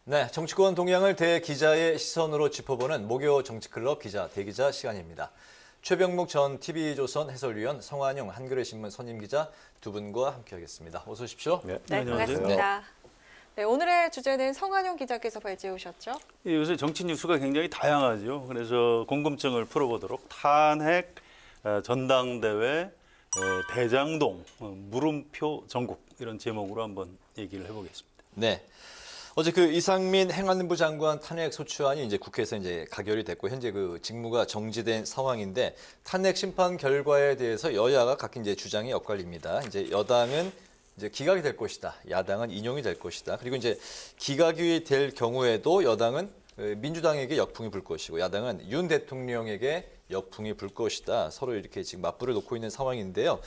네, 정치권 동향을 대기자의 시선으로 짚어보는 목요 정치클럽 기자 대기자 시간입니다. 최병묵 전 TV조선 해설위원, 성환용 한겨레 신문 선임 기자 두 분과 함께하겠습니다. 어서 오십시오. 네, 안녕하세요. 반갑습니다. 네, 오늘의 주제는 성환용 기자께서 발제해 오셨죠? 요새 정치 뉴스가 굉장히 다양하죠. 그래서 궁금증을 풀어보도록 탄핵, 전당대회, 대장동, 물음표 전국 이런 제목으로 한번 얘기를 해보겠습니다. 네. 어제 그 이상민 행안부 장관 탄핵 소추안이 이제 국회에서 이제 가결이 됐고 현재 그 직무가 정지된 상황인데 탄핵 심판 결과에 대해서 여야가 각기 이제 주장이 엇갈립니다. 이제 여당은 이제 기각이 될 것이다. 야당은 인용이 될 것이다. 그리고 이제 기각이 될 경우에도 여당은 민주당에게 역풍이 불 것이고 야당은 윤 대통령에게 역풍이 불 것이다. 서로 이렇게 지금 맞불을 놓고 있는 상황인데요.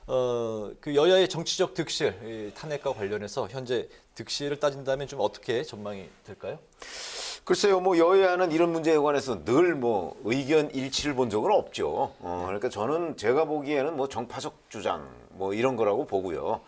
그 여야의 정치적 득실, 탄핵과 관련해서 현재 득실을 따진다면 좀 어떻게 전망이 될까요? 글쎄요, 뭐 여야는 이런 문제에 관해서 늘 뭐 의견 일치를 본 적은 없죠. 그러니까 저는 제가 보기에는 뭐 정파적 주장 뭐 이런 거라고 보고요.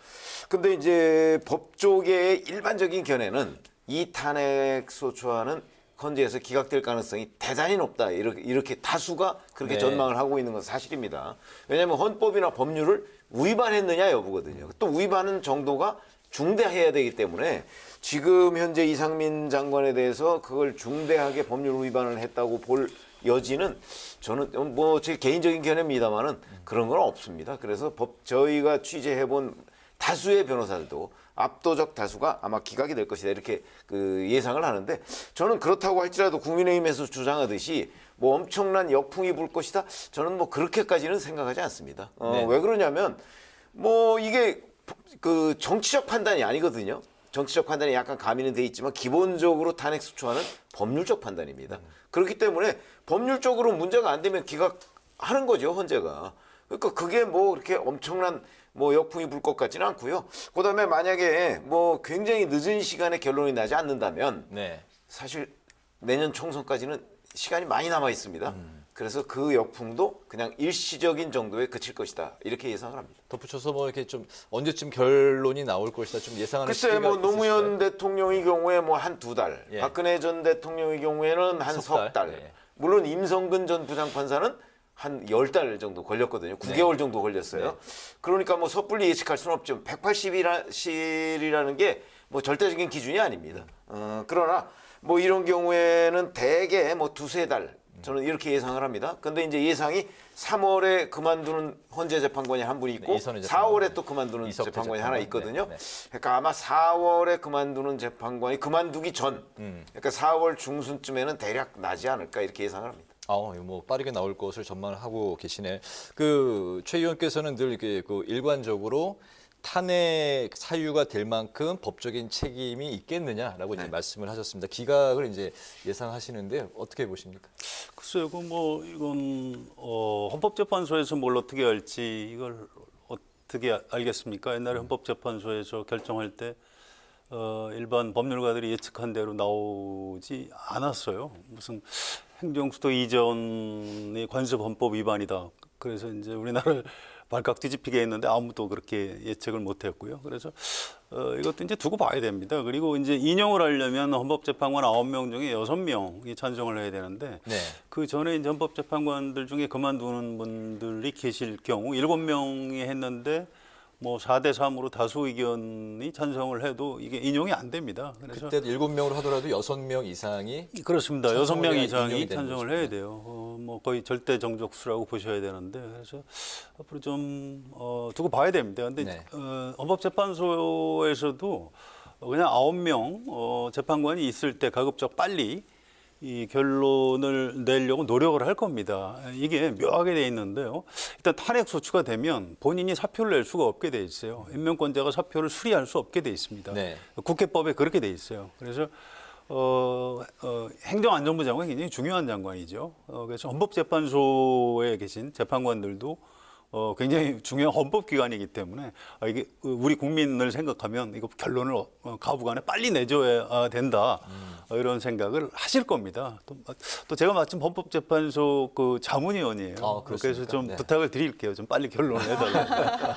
근데 이제 법조계의 일반적인 견해는 이 탄핵 소추안은 헌재에서 기각될 가능성이 대단히 높다. 이렇게 다수가 그렇게 네. 전망을 하고 있는 건 사실입니다. 왜냐하면 헌법이나 법률을 위반했느냐 여부거든요. 또 위반은 정도가 중대해야 되기 때문에 지금 현재 이상민 장관에 대해서 그걸 중대하게 법률 위반을 했다고 볼 여지는 저는 뭐 제 개인적인 견해입니다만은 그런 건 없습니다. 그래서 저희가 취재해본 다수의 변호사들도 압도적 다수가 아마 기각이 될 것이다 이렇게 그 예상을 하는데 저는 그렇다고 할지라도 국민의힘에서 주장하듯이 뭐 엄청난 역풍이 불 것이다 저는 뭐 그렇게까지는 생각하지 않습니다. 네. 왜 그러냐면 뭐 이게 그 정치적 판단이 아니거든요. 정치적 판단이 약간 가미는 돼 있지만 기본적으로 탄핵 소추안은 법률적 판단입니다. 그렇기 때문에 법률적으로 문제가 안 되면 기각하는 거죠, 헌재가. 그러니까 그게 뭐 그렇게 엄청난 뭐 역풍이 불 것 같지는 않고요. 그다음에 만약에 뭐 굉장히 늦은 시간에 결론이 나지 않는다면 네. 사실 내년 총선까지는 시간이 많이 남아 있습니다. 그래서 그 역풍도 그냥 일시적인 정도에 그칠 것이다 이렇게 예상을 합니다. 덧붙여서 뭐 이렇게 좀 언제쯤 결론이 나올 것이다 좀 예상하는 글쎄 시기가 뭐 노무현 있으실까요? 대통령의 경우에 뭐 한 두 달, 예. 박근혜 전 대통령의 경우에는 한 석 달. 예. 물론 임성근 전 부장판사는 한 10달 정도 걸렸거든요. 9개월 정도 걸렸어요. 네. 그러니까 뭐 섣불리 예측할 수는 없죠. 180일이라는 게 뭐 절대적인 기준이 아닙니다. 그러나 뭐 이런 경우에는 대개 뭐 두세 달 저는 이렇게 예상을 합니다. 근데 이제 예상이 3월에 그만두는 헌재 재판관이 한 분이 있고 네, 이선희 재판관. 4월에 또 그만두는 이석태 재판관이 재판관. 하나 있거든요. 네, 네. 그러니까 아마 4월에 그만두는 재판관이 그만두기 전, 그러니까 4월 중순쯤에는 대략 나지 않을까 이렇게 예상을 합니다. 뭐 빠르게 나올 것을 전망을 하고 계시네. 그 최 의원께서는 늘 이렇게 그 일관적으로 탄핵 사유가 될 만큼 법적인 책임이 있겠느냐라고 이제 말씀을 하셨습니다. 기각을 이제 예상하시는데 어떻게 보십니까? 글쎄요, 뭐 이건 헌법재판소에서 뭘 어떻게 할지 이걸 어떻게 알겠습니까? 옛날에 헌법재판소에서 결정할 때 일반 법률가들이 예측한 대로 나오지 않았어요. 무슨 행정수도 이전의 관습헌법 위반이다. 그래서 이제 우리나라를 발칵 뒤집히게 했는데 아무도 그렇게 예측을 못했고요. 그래서 이것도 이제 두고 봐야 됩니다. 그리고 이제 인용을 하려면 헌법재판관 9명 중에 6명이 찬성을 해야 되는데 네. 그 전에 이제 헌법재판관들 중에 그만두는 분들이 계실 경우 7명이 했는데 뭐 4대 3으로 다수 의견이 찬성을 해도 이게 인용이 안 됩니다. 그래서 그때 7명으로 하더라도 6명 이상이 그렇습니다. 찬성을 6명 해야 이상이 인용이 되는 찬성을 거죠. 해야 돼요. 뭐 거의 절대 정족수라고 보셔야 되는데 그래서 앞으로 좀 두고 봐야 됩니다. 근데 네. 헌법재판소에서도 그냥 9명 재판관이 있을 때 가급적 빨리 이 결론을 내려고 노력을 할 겁니다. 이게 묘하게 돼 있는데요. 일단 탄핵 소추가 되면 본인이 사표를 낼 수가 없게 돼 있어요. 임명권자가 사표를 수리할 수 없게 돼 있습니다. 네. 국회법에 그렇게 돼 있어요. 그래서 행정안전부 장관이 굉장히 중요한 장관이죠. 그래서 헌법재판소에 계신 재판관들도 굉장히 중요한 헌법기관이기 때문에 이게 우리 국민을 생각하면 이거 결론을 가부간에 빨리 내줘야 된다 이런 생각을 하실 겁니다. 또 제가 마침 헌법재판소 그 자문위원이에요. 그렇습니까? 그래서 좀 네. 부탁을 드릴게요. 좀 빨리 결론을 내달라고.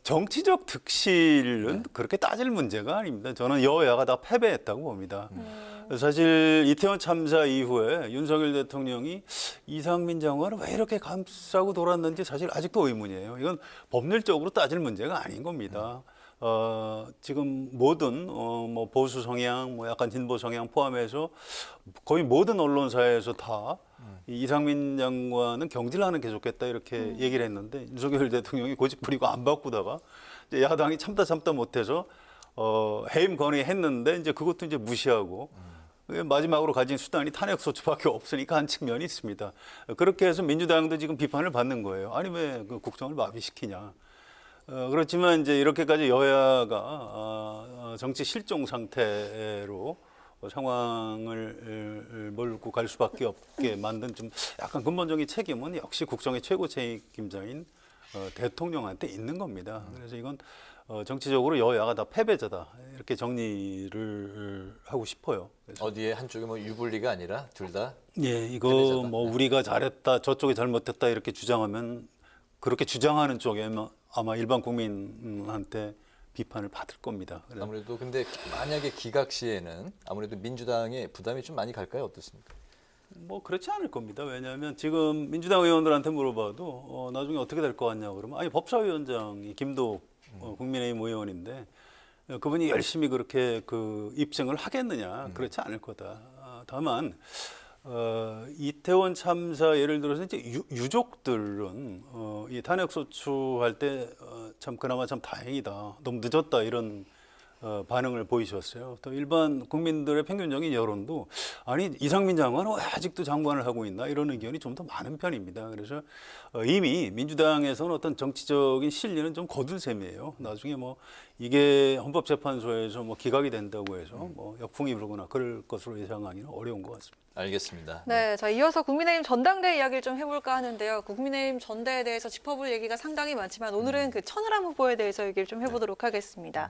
정치적 득실은 그렇게 따질 문제가 아닙니다. 저는 여야가 다 패배했다고 봅니다. 사실 이태원 참사 이후에 윤석열 대통령이 이상민 장관을 왜 이렇게 감싸고 돌았는지 사실 아직도 의문이에요. 이건 법률적으로 따질 문제가 아닌 겁니다. 지금 모든 뭐 보수 성향, 뭐 약간 진보 성향 포함해서 거의 모든 언론사에서 다 이 이상민 장관은 경질하는 게 좋겠다 이렇게 얘기를 했는데 윤석열 대통령이 고집 부리고 안 바꾸다가 이제 야당이 참다 못해서 해임 건의했는데 이제 그것도 이제 무시하고 마지막으로 가진 수단이 탄핵 소추밖에 없으니까 한 측면이 있습니다. 그렇게 해서 민주당도 지금 비판을 받는 거예요. 아니 왜 그 국정을 마비시키냐. 그렇지만 이제 이렇게까지 여야가 정치 실종 상태로 상황을 몰고 갈 수밖에 없게 만든 좀 약간 근본적인 책임은 역시 국정의 최고 책임자인 대통령한테 있는 겁니다. 그래서 이건 정치적으로 여야가 다 패배자다 이렇게 정리를 하고 싶어요. 그래서 어디에 한쪽이 뭐 유불리가 아니라 둘 다. 예, 이거 패배자다. 뭐 우리가 잘했다, 저쪽이 잘못했다 이렇게 주장하면 그렇게 주장하는 쪽에 아마 일반 국민한테 비판을 받을 겁니다. 그래서 아무래도 근데 만약에 기각 시에는 아무래도 민주당의 부담이 좀 많이 갈까요? 어떻습니까? 뭐 그렇지 않을 겁니다. 왜냐하면 지금 민주당 의원들한테 물어봐도 나중에 어떻게 될 것 같냐 그러면 아니 법사위원장이 김도 국민의힘 의원인데 그분이 열심히 그렇게 그 입증을 하겠느냐 그렇지 않을 거다. 다만 이태원 참사 예를 들어서 이제 유족들은 이 탄핵 소추할 때 참 그나마 참 다행이다. 너무 늦었다 이런 반응을 보이셨어요. 또 일반 국민들의 평균적인 여론도 아니 이상민 장관은 왜 아직도 장관을 하고 있나 이런 의견이 좀 더 많은 편입니다. 그래서 이미 민주당에서는 어떤 정치적인 실리는 좀 거둔 셈이에요. 나중에 뭐 이게 헌법재판소에서 뭐 기각이 된다고 해서 뭐 역풍이 불거나 그럴 것으로 예상하기는 어려운 것 같습니다. 알겠습니다. 네, 자 이어서 국민의힘 전당대 이야기를 좀 해볼까 하는데요. 국민의힘 전대에 대해서 짚어볼 얘기가 상당히 많지만 오늘은 그 천하람 후보에 대해서 얘기를 좀 해보도록 하겠습니다.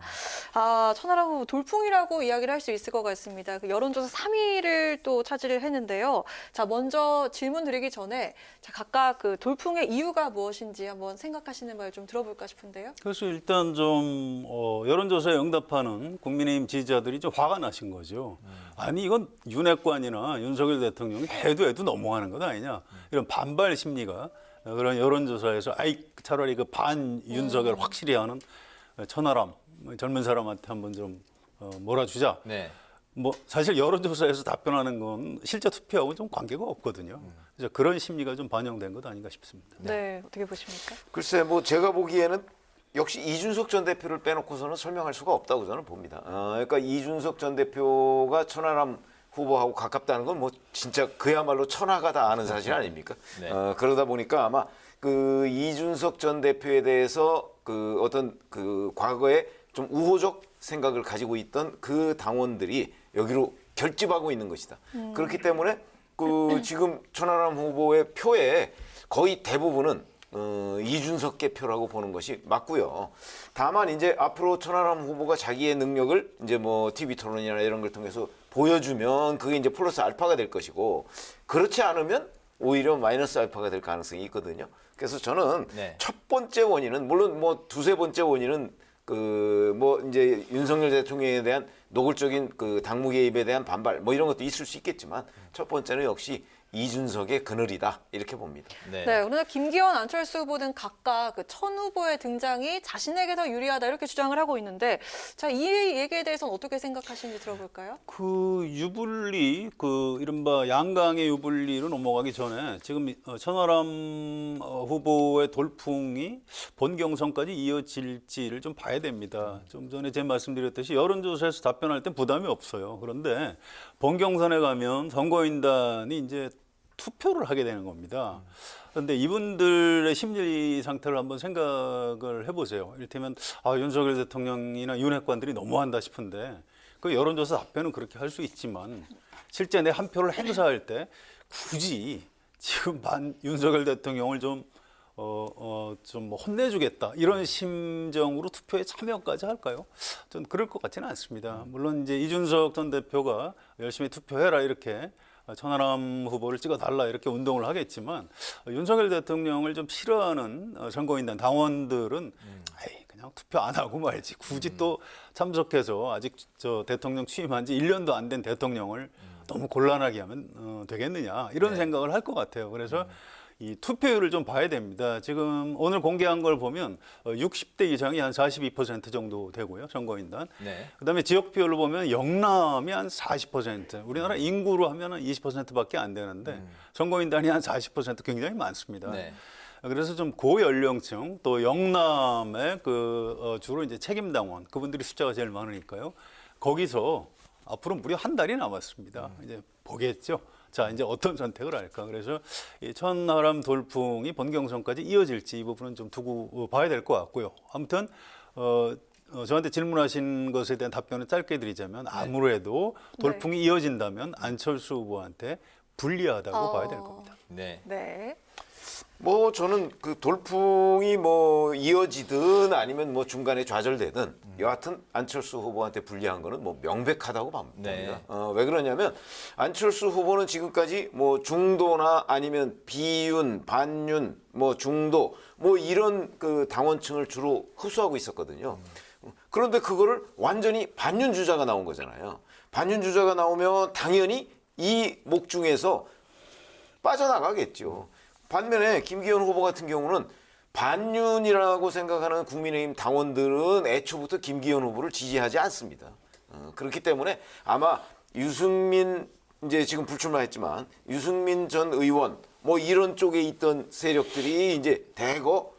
천하람 후보 돌풍이라고 이야기를 할 수 있을 것 같습니다. 그 여론조사 3위를 또 차지를 했는데요. 자 먼저 질문 드리기 전에 자 각각 그 돌풍의 이유가 무엇인지 한번 생각하시는 말 좀 들어볼까 싶은데요. 그래서 일단 좀 여론조사에 응답하는 국민의힘 지지자들이 좀 화가 나신 거죠. 아니 이건 윤핵관이나 윤석열 대통령이 해도 넘어가는 것 아니냐. 이런 반발 심리가 그런 여론조사에서 아이 차라리 그 반 윤석열 확실히 하는 천하람 젊은 사람한테 한번 좀 몰아주자. 네. 뭐 사실 여론조사에서 답변하는 건 실제 투표하고 좀 관계가 없거든요. 그래서 그런 심리가 좀 반영된 것 아닌가 싶습니다. 네, 어떻게 보십니까? 글쎄 뭐 제가 보기에는 역시 이준석 전 대표를 빼놓고서는 설명할 수가 없다고 저는 봅니다. 그러니까 이준석 전 대표가 천하람 후보하고 가깝다는 건 뭐 진짜 그야말로 천하가 다 아는 사실 아닙니까? 네. 그러다 보니까 아마 그 이준석 전 대표에 대해서 그 어떤 그 과거에 좀 우호적 생각을 가지고 있던 그 당원들이 여기로 결집하고 있는 것이다. 그렇기 때문에 그 지금 천하람 후보의 표에 거의 대부분은 이준석계 표라고 보는 것이 맞고요. 다만 이제 앞으로 천하람 후보가 자기의 능력을 이제 뭐 TV 토론이나 이런 걸 통해서 보여주면 그게 이제 플러스 알파가 될 것이고 그렇지 않으면 오히려 마이너스 알파가 될 가능성이 있거든요. 그래서 저는 네. 첫 번째 원인은 물론 뭐 두세 번째 원인은 그 뭐 이제 윤석열 대통령에 대한 노골적인 그 당무 개입에 대한 반발 뭐 이런 것도 있을 수 있겠지만 첫 번째는 역시 이준석의 그늘이다 이렇게 봅니다. 네. 네, 그러나 김기현, 안철수 후보는 각각 그 천 후보의 등장이 자신에게 더 유리하다 이렇게 주장을 하고 있는데, 자, 이 얘기에 대해서는 어떻게 생각하시는지 들어볼까요? 그 유불리, 그 이른바 양강의 유불리로 넘어가기 전에 지금 천하람 후보의 돌풍이 본 경선까지 이어질지를 좀 봐야 됩니다. 좀 전에 제가 말씀드렸듯이 여론조사에서 답변할 때 부담이 없어요. 그런데 본 경선에 가면 선거인단이 이제 투표를 하게 되는 겁니다. 그런데 이분들의 심리 상태를 한번 생각을 해보세요. 이를테면 윤석열 대통령이나 윤핵관들이 너무한다 싶은데 그 여론조사 답변은 그렇게 할 수 있지만 실제 내 한 표를 행사할 때 굳이 지금 윤석열 대통령을 좀 혼내주겠다 이런 심정으로 투표에 참여까지 할까요? 전 그럴 것 같지는 않습니다. 물론 이제 이준석 전 대표가 열심히 투표해라 이렇게 천하람 후보를 찍어달라 이렇게 운동을 하겠지만 윤석열 대통령을 좀 싫어하는 선거인단 당원들은 에이, 그냥 투표 안 하고 말지 굳이 또 참석해서 아직 저 대통령 취임한 지 1년도 안 된 대통령을 너무 곤란하게 하면 되겠느냐 이런 생각을 할 것 같아요. 그래서 이 투표율을 좀 봐야 됩니다. 지금 오늘 공개한 걸 보면 60대 이상이 한 42% 정도 되고요, 선거인단. 네. 그다음에 지역별로 보면 영남이 한 40%. 우리나라 인구로 하면 한 20%밖에 안 되는데 선거인단이 한 40% 굉장히 많습니다. 네. 그래서 좀 고연령층 또 영남의 주로 이제 책임당원 그분들이 숫자가 제일 많으니까요. 거기서 앞으로 무려 한 달이 남았습니다. 이제 보겠죠. 자, 이제 어떤 선택을 할까? 그래서 이 천하람 돌풍이 본경선까지 이어질지 이 부분은 좀 두고 봐야 될 것 같고요. 아무튼 저한테 질문하신 것에 대한 답변을 짧게 드리자면 아무래도 돌풍이 이어진다면 안철수 후보한테 불리하다고 봐야 될 겁니다. 네. 네. 뭐 저는 그 돌풍이 뭐 이어지든 아니면 뭐 중간에 좌절되든 여하튼 안철수 후보한테 불리한 거는 뭐 명백하다고 봅니다. 네. 왜 그러냐면 안철수 후보는 지금까지 뭐 중도나 아니면 비윤, 반윤, 뭐 중도 뭐 이런 그 당원층을 주로 흡수하고 있었거든요. 그런데 그거를 완전히 반윤 주자가 나온 거잖아요. 반윤 주자가 나오면 당연히 이 목중에서 빠져나가겠죠. 반면에 김기현 후보 같은 경우는 반윤이라고 생각하는 국민의힘 당원들은 애초부터 김기현 후보를 지지하지 않습니다. 그렇기 때문에 아마 유승민 이제 지금 불출마했지만 유승민 전 의원 뭐 이런 쪽에 있던 세력들이 이제 대거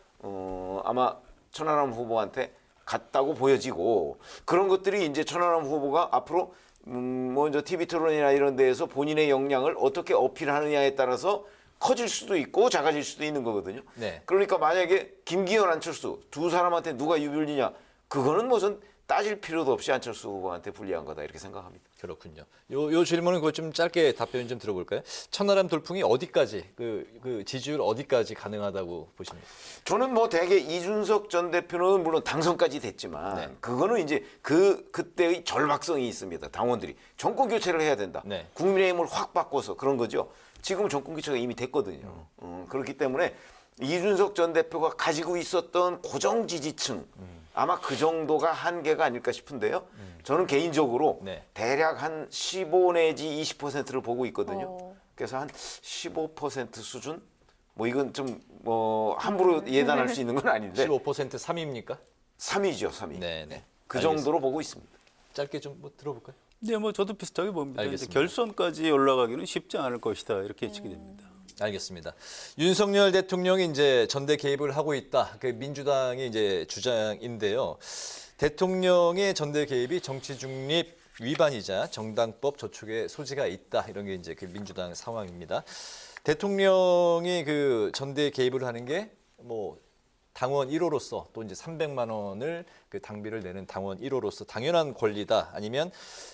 아마 천하람 후보한테 갔다고 보여지고 그런 것들이 이제 천하람 후보가 앞으로 먼저 TV 토론이나 이런 데에서 본인의 역량을 어떻게 어필하느냐에 따라서 커질 수도 있고 작아질 수도 있는 거거든요. 네. 그러니까 만약에 김기현, 안철수 두 사람한테 누가 유불리냐 그거는 무슨 따질 필요도 없이 안철수 후보한테 불리한 거다 이렇게 생각합니다. 그렇군요. 요 질문은 그거 좀 짧게 답변 좀 들어볼까요? 천하람 돌풍이 어디까지 그 지지율 어디까지 가능하다고 보십니까? 저는 뭐 대개 이준석 전 대표는 물론 당선까지 됐지만 네. 그거는 이제 그때의 절박성이 있습니다. 당원들이 정권 교체를 해야 된다. 네. 국민의힘을 확 바꿔서 그런 거죠. 지금은 정권 교체가 이미 됐거든요. 그렇기 때문에 이준석 전 대표가 가지고 있었던 고정 지지층 아마 그 정도가 한계가 아닐까 싶은데요. 저는 개인적으로 네. 대략 한 15 내지 20%를 보고 있거든요. 어. 그래서 한 15% 수준? 뭐 이건 좀 뭐 함부로 예단할 수 있는 건 아닌데 15% 3입니까? 3위죠, 3위. 네, 네. 그 정도로 보고 있습니다. 짧게 좀 뭐 들어볼까요? 네, 뭐 저도 비슷하게 봅니다. 이제 알겠습니다. 결선까지 올라가기는 쉽지 않을 것이다 이렇게 예측이 됩니다. 알겠습니다. 윤석열 대통령이 이제 전대 개입을 하고 있다. 그 민주당의 이제 주장인데요. 대통령의 전대 개입이 정치 중립 위반이자 정당법 저촉의 소지가 있다. 이런 게 이제 그 민주당 상황입니다. 대통령이 그 전대 개입을 하는 게 뭐 당원 1호로서 또 이제 300만 원을 그 당비를 내는 당원 1호로서 당연한 권리다. 아니면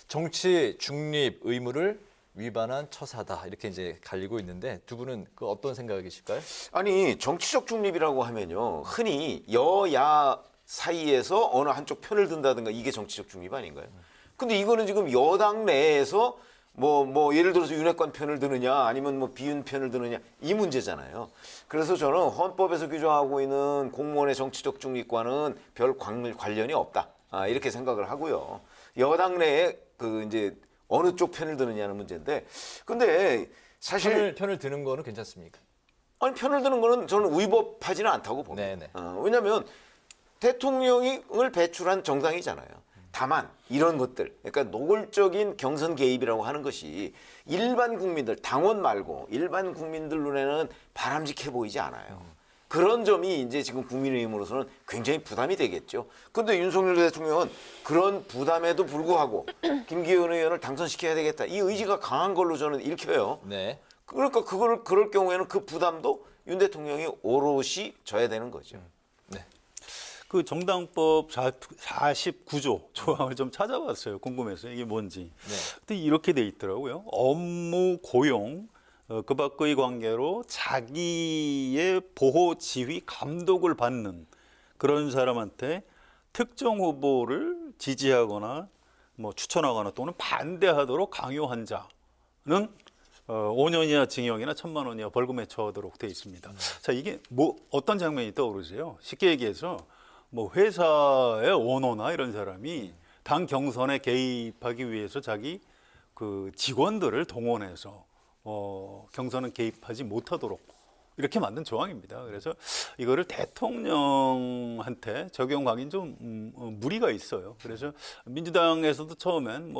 정치 중립 의무를 위반한 처사다. 이렇게 이제 갈리고 있는데 두 분은 그 어떤 생각이실까요? 아니 정치적 중립이라고 하면요. 흔히 여야 사이에서 어느 한쪽 편을 든다든가 이게 정치적 중립 아닌가요? 근데 이거는 지금 여당 내에서 뭐 예를 들어서 윤핵관 편을 드느냐 아니면 뭐 비윤 편을 드느냐 이 문제잖아요. 그래서 저는 헌법에서 규정하고 있는 공무원의 정치적 중립과는 별 관련이 없다. 이렇게 생각을 하고요. 여당 내에 그 이제 어느 쪽 편을 드느냐는 문제인데 근데 사실 편을 드는 거는 괜찮습니까? 아니 편을 드는 거는 저는 위법하지는 않다고 봅니다. 네네. 왜냐하면 대통령을 배출한 정당이잖아요. 다만 이런 것들, 그러니까 노골적인 경선 개입이라고 하는 것이 일반 국민들, 당원 말고 일반 국민들 눈에는 바람직해 보이지 않아요. 그런 점이 이제 지금 국민의힘으로서는 굉장히 부담이 되겠죠. 그런데 윤석열 대통령은 그런 부담에도 불구하고 김기현 의원을 당선시켜야 되겠다. 이 의지가 강한 걸로 저는 읽혀요. 네. 그러니까 그럴 경우에는 그 부담도 윤 대통령이 오롯이 져야 되는 거죠. 네. 그 정당법 49조 조항을 좀 찾아봤어요. 궁금해서 이게 뭔지. 네. 근데 이렇게 돼 있더라고요. 업무 고용 그 밖의 관계로 자기의 보호, 지휘, 감독을 받는 그런 사람한테 특정 후보를 지지하거나 뭐 추천하거나 또는 반대하도록 강요한 자는 5년 이하 징역이나 1,000만 원 이하 벌금에 처하도록 돼 있습니다. 자, 이게 뭐 어떤 장면이 떠오르세요? 쉽게 얘기해서 뭐 회사의 오너나 이런 사람이 당 경선에 개입하기 위해서 자기 그 직원들을 동원해서 경선에 개입하지 못하도록 이렇게 만든 조항입니다. 그래서 이거를 대통령한테 적용하기는 좀 무리가 있어요. 그래서 민주당에서도 처음엔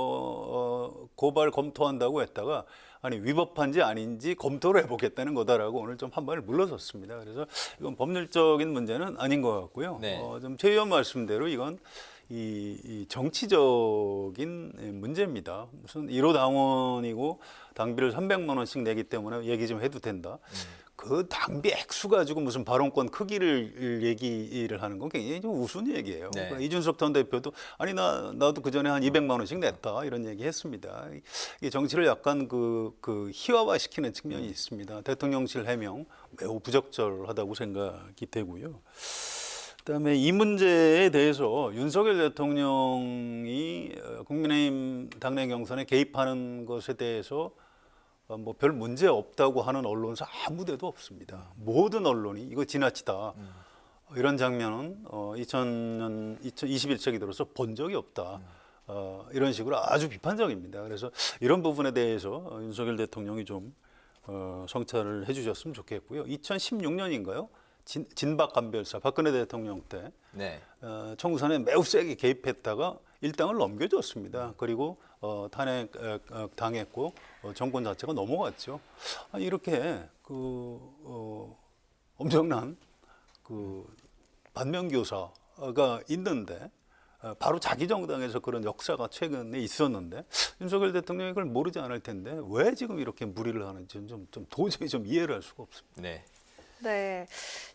고발 검토한다고 했다가 아니 위법한지 아닌지 검토를 해보겠다는 거다라고 오늘 좀 한 발을 물러섰습니다. 그래서 이건 법률적인 문제는 아닌 것 같고요. 네. 좀 최 의원 말씀대로 이건 이 정치적인 문제입니다. 무슨 1호 당원이고 당비를 300만 원씩 내기 때문에 얘기 좀 해도 된다. 그 당비 액수 가지고 무슨 발언권 크기를 얘기를 하는 건 굉장히 좀 우스운 얘기예요. 네. 그러니까 이준석 전 대표도 아니 나도 그 전에 한 200만 원씩 냈다 이런 얘기 했습니다. 이 정치를 약간 그 희화화시키는 측면이 있습니다. 대통령실 해명 매우 부적절하다고 생각이 되고요. 그다음에 이 문제에 대해서 윤석열 대통령이 국민의힘 당내 경선에 개입하는 것에 대해서 뭐 별 문제 없다고 하는 언론사 아무데도 없습니다. 모든 언론이 이거 지나치다. 이런 장면은 2000년 21세기 들어서 본 적이 없다. 이런 식으로 아주 비판적입니다. 그래서 이런 부분에 대해서 윤석열 대통령이 좀 성찰을 해주셨으면 좋겠고요. 2016년인가요? 진박 감별사 박근혜 대통령 때 네. 총선에 매우 세게 개입했다가 일당을 넘겨줬습니다. 그리고 탄핵 당했고 정권 자체가 넘어갔죠. 이렇게 엄청난 반면교사가 있는데 바로 자기 정당에서 그런 역사가 최근에 있었는데 윤석열 대통령이 그걸 모르지 않을 텐데 왜 지금 이렇게 무리를 하는지 좀 도저히 좀 이해를 할 수가 없습니다. 네. 네.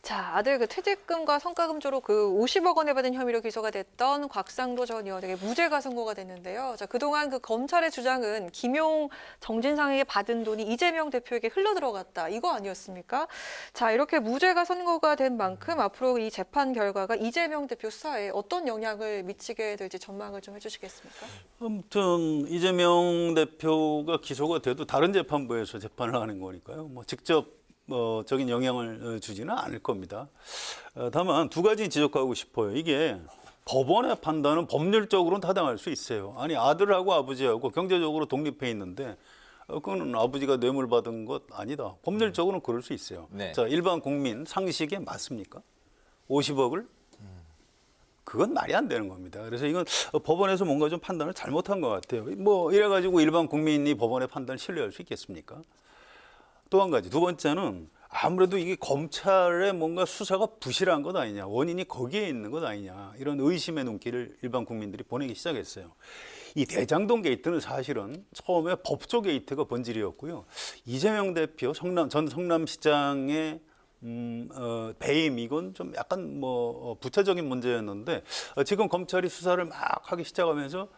자, 아들 그 퇴직금과 성과금조로 그 50억 원에 받은 혐의로 기소가 됐던 곽상도 전 의원에게 무죄가 선고가 됐는데요. 자, 그동안 그 검찰의 주장은 김용 정진상에게 받은 돈이 이재명 대표에게 흘러 들어갔다. 이거 아니었습니까? 자, 이렇게 무죄가 선고가 된 만큼 앞으로 이 재판 결과가 이재명 대표 수사에 어떤 영향을 미치게 될지 전망을 좀 해주시겠습니까? 아무튼 이재명 대표가 기소가 돼도 다른 재판부에서 재판을 하는 거니까요. 뭐 직접 적인 영향을 주지는 않을 겁니다. 다만 두 가지 지적하고 싶어요. 이게 법원의 판단은 법률적으로는 타당할 수 있어요. 아니 아들하고 아버지하고 경제적으로 독립해 있는데 그건 아버지가 뇌물 받은 것 아니다. 법률적으로는 그럴 수 있어요. 네. 자, 일반 국민 상식에 맞습니까? 50억을? 그건 말이 안 되는 겁니다. 그래서 이건 법원에서 뭔가 좀 판단을 잘못한 것 같아요. 뭐 이래가지고 일반 국민이 법원의 판단을 신뢰할 수 있겠습니까? 또 한 가지, 두 번째는 아무래도 이게 검찰의 뭔가 수사가 부실한 것 아니냐, 원인이 거기에 있는 것 아니냐, 이런 의심의 눈길을 일반 국민들이 보내기 시작했어요. 이 대장동 게이트는 사실은 처음에 법조 게이트가 본질이었고요. 이재명 대표 전 성남시장의 배임 이건 좀 약간 부차적인 문제였는데 지금 검찰이 수사를 막 하기 시작하면서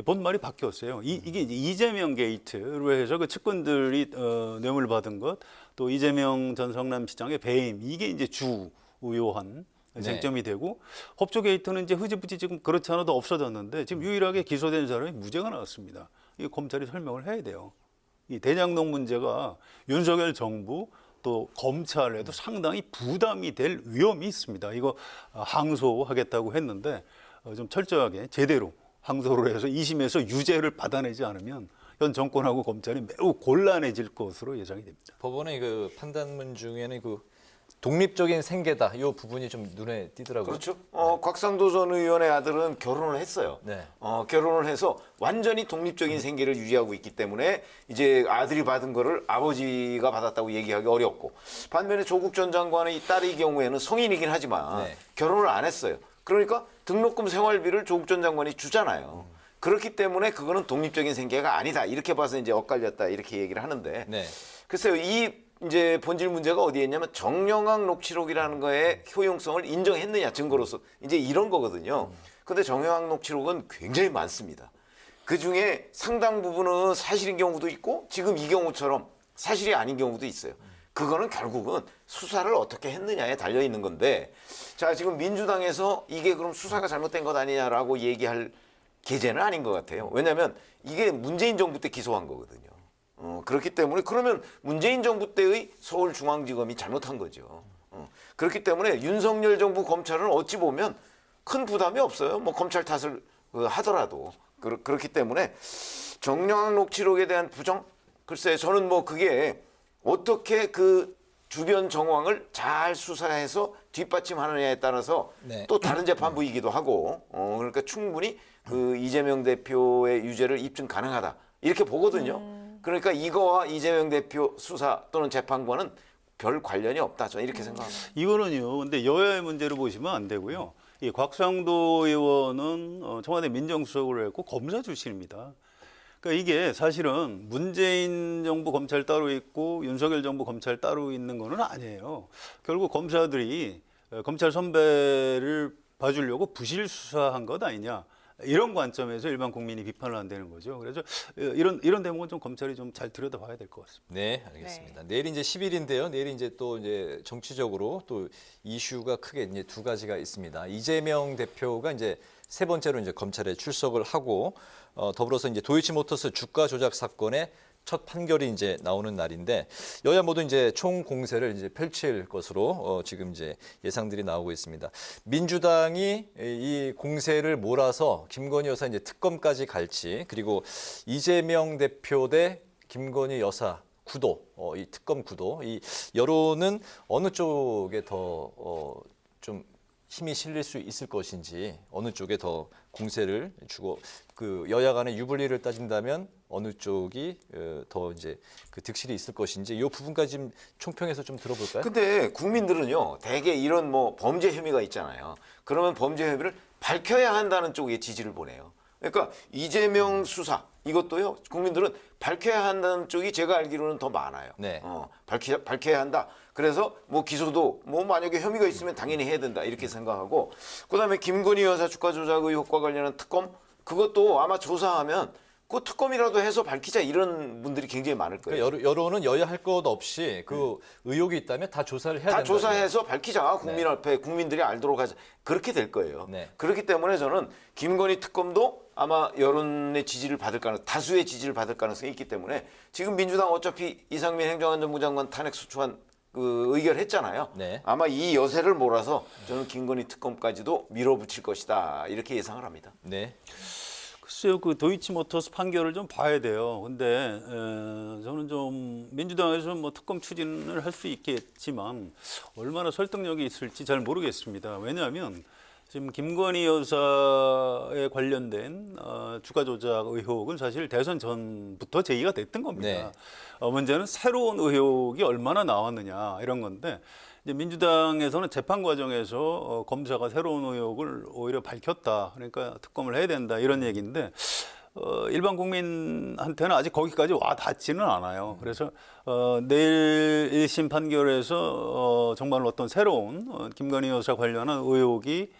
본말이 바뀌었어요. 이게 이제 이재명 게이트로 해서 그 측근들이 뇌물 받은 것, 또 이재명 전 성남시장의 배임, 이게 이제 주요한 쟁점이 되고, 법조 게이트는 이제 흐지부지 지금 그렇지 않아도 없어졌는데 지금 유일하게 기소된 사람이 무죄가 나왔습니다. 이거 검찰이 설명을 해야 돼요. 이 대장동 문제가 윤석열 정부 또 검찰에도 상당히 부담이 될 위험이 있습니다. 이거 항소하겠다고 했는데 좀 철저하게 제대로 항소를 해서 2심에서 유죄를 받아내지 않으면 현 정권하고 검찰이 매우 곤란해질 것으로 예상이 됩니다. 법원의 그 판단문 중에는 그 독립적인 생계다 이 부분이 좀 눈에 띄더라고요. 그렇죠. 곽상도 전 의원의 아들은 결혼을 했어요. 네. 결혼을 해서 완전히 독립적인 생계를 유지하고 있기 때문에 이제 아들이 받은 거를 아버지가 받았다고 얘기하기 어렵고, 반면에 조국 전 장관의 딸의 경우에는 성인이긴 하지만 네. 결혼을 안 했어요. 그러니까 등록금 생활비를 조국 전 장관이 주잖아요. 그렇기 때문에 그거는 독립적인 생계가 아니다. 이렇게 봐서 이제 엇갈렸다 이렇게 얘기를 하는데, 네. 글쎄요, 이 이제 본질 문제가 어디에 있냐면 정영학 녹취록이라는 거의 효용성을 인정했느냐 증거로서 이제 이런 거거든요. 근데 정영학 녹취록은 굉장히 많습니다. 그 중에 상당 부분은 사실인 경우도 있고 지금 이 경우처럼 사실이 아닌 경우도 있어요. 그거는 결국은 수사를 어떻게 했느냐에 달려 있는 건데, 자, 지금 민주당에서 이게 그럼 수사가 잘못된 것 아니냐라고 얘기할 계제는 아닌 것 같아요. 왜냐하면 이게 문재인 정부 때 기소한 거거든요. 그렇기 때문에 그러면 문재인 정부 때의 서울중앙지검이 잘못한 거죠. 그렇기 때문에 윤석열 정부 검찰은 어찌 보면 큰 부담이 없어요. 뭐 검찰 탓을 하더라도 그렇기 때문에 정영학 녹취록에 대한 부정 글쎄 저는 뭐 그게 어떻게 그 주변 정황을 잘 수사해서 뒷받침하느냐에 따라서 네. 또 다른 재판부이기도 하고 그러니까 충분히 그 이재명 대표의 유죄를 입증 가능하다 이렇게 보거든요. 그러니까 이거와 이재명 대표 수사 또는 재판과는 별 관련이 없다 저는 이렇게 생각합니다. 이거는요. 근데 여야의 문제로 보시면 안 되고요. 이 곽상도 의원은 청와대 민정수석을 했고 검사 출신입니다. 그러니까 이게 사실은 문재인 정부 검찰 따로 있고 윤석열 정부 검찰 따로 있는 거는 아니에요. 결국 검사들이 검찰 선배를 봐주려고 부실 수사한 것 아니냐. 이런 관점에서 일반 국민이 비판을 한다는 거죠. 그래서 이런 대목은 좀 검찰이 좀 잘 들여다봐야 될 것 같습니다. 네, 알겠습니다. 내일 이제 10일인데요. 내일 이제 또 이제 정치적으로 또 이슈가 크게 이제 두 가지가 있습니다. 이재명 대표가 이제 세 번째로 이제 검찰에 출석을 하고 더불어서 이제 도이치모터스 주가 조작 사건의 첫 판결이 이제 나오는 날인데 여야 모두 이제 총 공세를 이제 펼칠 것으로 지금 이제 예상들이 나오고 있습니다. 민주당이 이 공세를 몰아서 김건희 여사 이제 특검까지 갈지 그리고 이재명 대표 대 김건희 여사 구도 이 특검 구도 이 여론은 어느 쪽에 더 좀 힘이 실릴 수 있을 것인지 어느 쪽에 더 공세를 주고 그 여야 간의 유불리를 따진다면 어느 쪽이 더 이제 그 득실이 있을 것인지 이 부분까지 좀 총평해서 좀 들어볼까요? 근데 국민들은요 대개 이런 뭐 범죄 혐의가 있잖아요. 그러면 범죄 혐의를 밝혀야 한다는 쪽에 지지를 보내요. 그러니까 이재명 수사 이것도요 국민들은 밝혀야 한다는 쪽이 제가 알기로는 더 많아요. 네. 밝혀야 한다. 그래서 뭐 기소도 뭐 만약에 혐의가 있으면 당연히 해야 된다 이렇게 생각하고 그다음에 김건희 여사 주가 조작 의혹과 관련한 특검 그것도 아마 조사하면 그 특검이라도 해서 밝히자 이런 분들이 굉장히 많을 거예요. 그러니까 여론은 여야 할 것 없이 그 의혹이 있다면 다 조사를 해야 된다. 다 조사해서 밝히자 국민 앞에 국민들이 알도록 하자 그렇게 될 거예요. 네. 그렇기 때문에 저는 김건희 특검도 아마 여론의 지지를 받을 가능 다수의 지지를 받을 가능성이 있기 때문에 지금 민주당 어차피 이상민 행정안전부 장관 탄핵 소추안 그 의결했잖아요. 네. 아마 이 여세를 몰아서 저는 김건희 특검까지도 밀어붙일 것이다 이렇게 예상을 합니다. 네. 글쎄요, 그 도이치모터스 판결을 좀 봐야 돼요. 근데 저는 좀 민주당에서 뭐 특검 추진을 할 수 있겠지만 얼마나 설득력이 있을지 잘 모르겠습니다. 왜냐하면 지금 김건희 여사에 관련된 주가 조작 의혹은 사실 대선 전부터 제기가 됐던 겁니다. 네. 문제는 새로운 의혹이 얼마나 나왔느냐 이런 건데 이제 민주당에서는 재판 과정에서 검사가 새로운 의혹을 오히려 밝혔다. 그러니까 특검을 해야 된다 이런 얘기인데 일반 국민한테는 아직 거기까지 와 닿지는 않아요. 그래서 내일 1심 판결에서 정말 어떤 새로운 김건희 여사 관련한 의혹이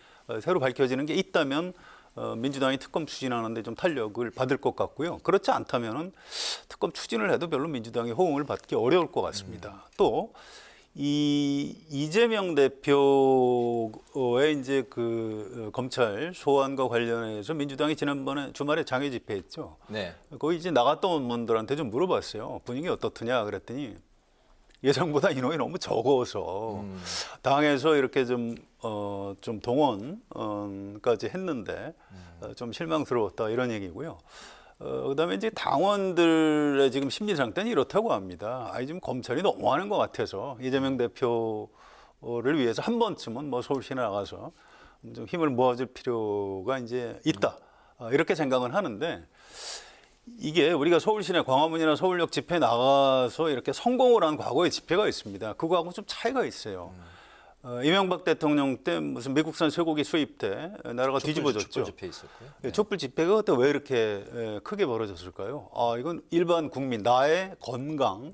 새로 밝혀지는 게 있다면 민주당이 특검 추진하는데 좀 탄력을 받을 것 같고요. 그렇지 않다면은 특검 추진을 해도 별로 민주당이 호응을 받기 어려울 것 같습니다. 또 이 이재명 대표의 이제 그 검찰 소환과 관련해서 민주당이 지난번에 주말에 장외 집회했죠. 네. 거기 이제 나갔던 분들한테 좀 물어봤어요. 분위기 어떻더냐 그랬더니 예상보다 인원이 너무 적어서 당에서 이렇게 좀 동원까지 했는데 좀 실망스러웠다 이런 얘기고요. 그다음에 이제 당원들의 지금 심리 상태는 이렇다고 합니다. 지금 검찰이 너무하는 것 같아서 이재명 대표를 위해서 한 번쯤은 뭐 서울시에 나가서 좀 힘을 모아줄 필요가 이제 있다 이렇게 생각은 하는데. 이게 우리가 서울시내 광화문이나 서울역 집회 나가서 이렇게 성공을 한 과거의 집회가 있습니다. 그거하고 좀 차이가 있어요. 이명박 대통령 때 무슨 미국산 쇠고기 수입 때 나라가 뒤집어졌죠. 촛불 집회 있었고요. 네. 촛불 집회가 그때 왜 이렇게 크게 벌어졌을까요? 이건 일반 국민, 나의 건강,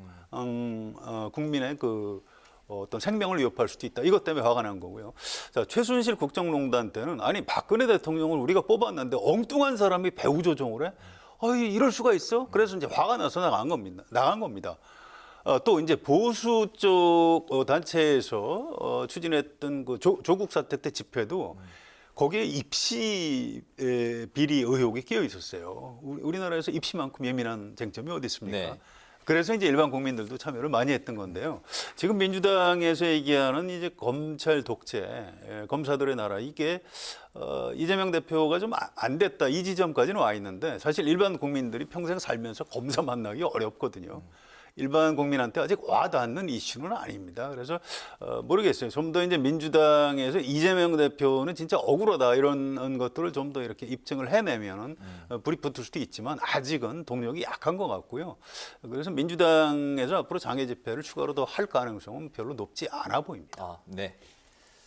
국민의 그 어떤 생명을 위협할 수도 있다. 이것 때문에 화가 난 거고요. 자, 최순실 국정농단 때는 박근혜 대통령을 우리가 뽑았는데 엉뚱한 사람이 배후 조종을 해? 이럴 수가 있어? 그래서 이제 화가 나서 나간 겁니다. 또 이제 보수 쪽 단체에서 추진했던 그 조국 사태 때 집회도 거기에 입시 비리 의혹이 끼어 있었어요. 우리나라에서 입시만큼 예민한 쟁점이 어디 있습니까? 네. 그래서 이제 일반 국민들도 참여를 많이 했던 건데요. 지금 민주당에서 얘기하는 이제 검찰 독재, 검사들의 나라 이게 이재명 대표가 좀 안 됐다 이 지점까지는 와 있는데 사실 일반 국민들이 평생 살면서 검사 만나기 어렵거든요. 일반 국민한테 아직 와닿는 이슈는 아닙니다. 그래서 모르겠어요. 좀 더 이제 민주당에서 이재명 대표는 진짜 억울하다 이런 것들을 좀 더 이렇게 입증을 해내면은 불이 붙을 수도 있지만 아직은 동력이 약한 것 같고요. 그래서 민주당에서 앞으로 장애 집회를 추가로 더 할 가능성은 별로 높지 않아 보입니다. 아, 네.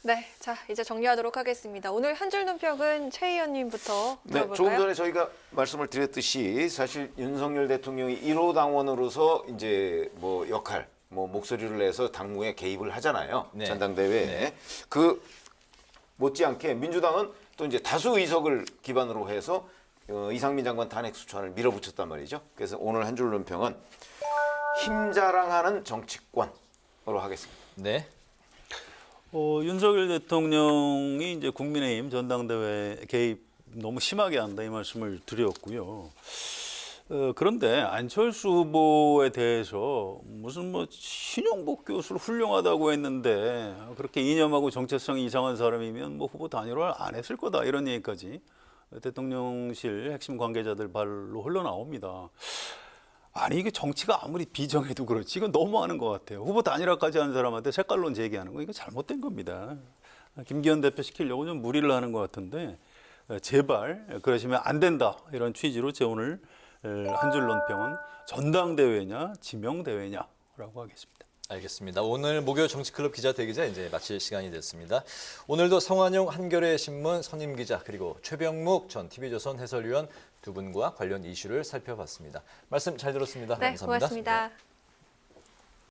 네, 자 이제 정리하도록 하겠습니다. 오늘 한 줄 논평은 최 의원님부터 네, 들어볼까요? 조금 전에 저희가 말씀을 드렸듯이 사실 윤석열 대통령이 1호 당원으로서 이제 뭐 역할, 뭐 목소리를 내서 당무에 개입을 하잖아요. 네. 전당대회에. 네. 그 못지않게 민주당은 또 이제 다수 의석을 기반으로 해서 이상민 장관 탄핵 소추안을 밀어붙였단 말이죠. 그래서 오늘 한 줄 논평은 힘 자랑하는 정치권으로 하겠습니다. 네. 윤석열 대통령이 이제 국민의힘 전당대회 개입 너무 심하게 한다 이 말씀을 드렸고요. 그런데 안철수 후보에 대해서 무슨 뭐 신용복 교수를 훌륭하다고 했는데 그렇게 이념하고 정체성이 이상한 사람이면 뭐 후보 단일화를 안 했을 거다 이런 얘기까지 대통령실 핵심 관계자들 발로 흘러나옵니다. 아니 이게 정치가 아무리 비정해도 그렇지 이건 너무하는 것 같아요. 후보 단일화까지 하는 사람한테 색깔론 제기하는 거 이거 잘못된 겁니다. 김기현 대표 시키려고 좀 무리를 하는 것 같은데 제발 그러시면 안 된다 이런 취지로 제 오늘 한 줄 논평은 전당대회냐 지명대회냐라고 하겠습니다. 알겠습니다. 오늘 목요 정치클럽 기자 대기자 이제 마칠 시간이 됐습니다. 오늘도 성환용 한겨레 신문 선임 기자 그리고 최병묵 전 TV조선 해설위원 두 분과 관련 이슈를 살펴봤습니다. 말씀 잘 들었습니다. 네, 감사합니다. 고맙습니다.